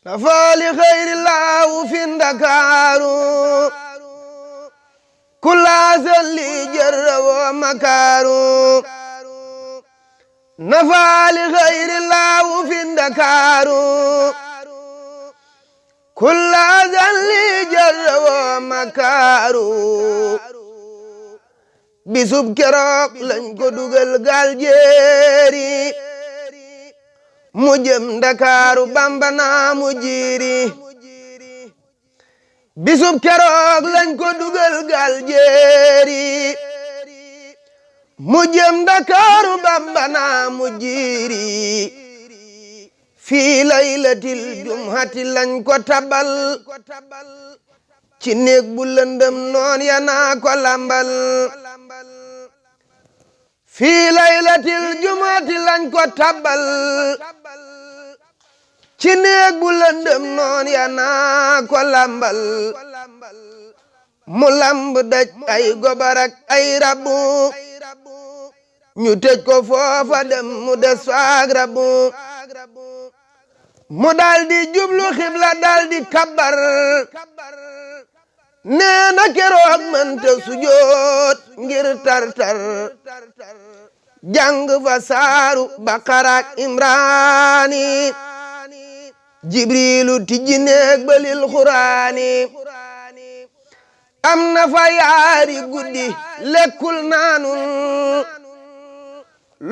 nafaali xayrillaahu fi ndakaaru kullaasal li jarra wa makaaru nafaali xayrillaahu fi ndakaaru kullaasal li jarra wa makaaru bisub keroog lañ ko dugal gaal jeeri mu jëm Ndakaaru Bamba naa mu jiiri bisub keroog lañ ko dugal gaal jeeri mu jëm Ndakaaru Bamba naa mu jiiri fii laylatil jumhati lañ ko tabal ci néeg bu lëndëm noon ya naa ko lambal fii laylatil jumhati lañ ko tabal ci néeg bu lëndëm noon ya naa ko lambal mu lamb daj ay gobarak ay rabu ñu tëj ko foofa dem mu des faak rabu mu daldi jublu xibla daldi kabbar nee na keroog mënta sujoot ngir tartar jàng fa saaru Baqara ak Imraani Jibriilu tijji néeg ba lil Quraani am na fa yaari guddi lekkul naanul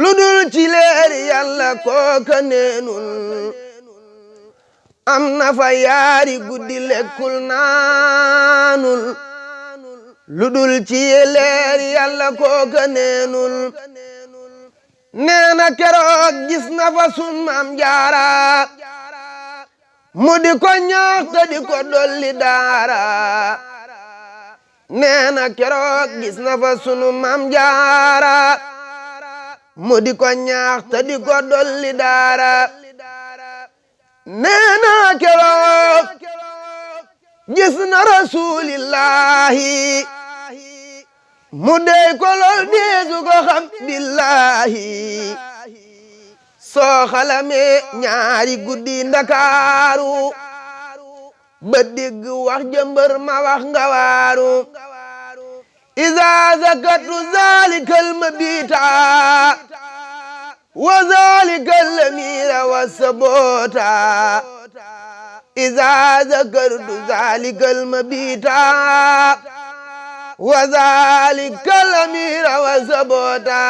lu dul ci leeri Yàlla kooka neenul am na fa yaari guddi lekkul naanul lu dul ci leeri Yàlla kooka neenul nee na keroog gis na fa sun Maam Jaara mu di ko ñaax te di ko dolli daara nee na keroog gis na fa sunu Maam Jaara mu di ko ñaax te di ko dolli daara nee na keroog gis na rasulillahi mu dey ko lool deesu ko xam billahi soo xalamee ñaari guddi Ndakaaru ba dégg wax jëmbër ma wax nga waaru iza zakatu zalikal mabita wa zalikal lamira wa sabota iza zakartu zalikal mabita wa zalikal lamira wa sabota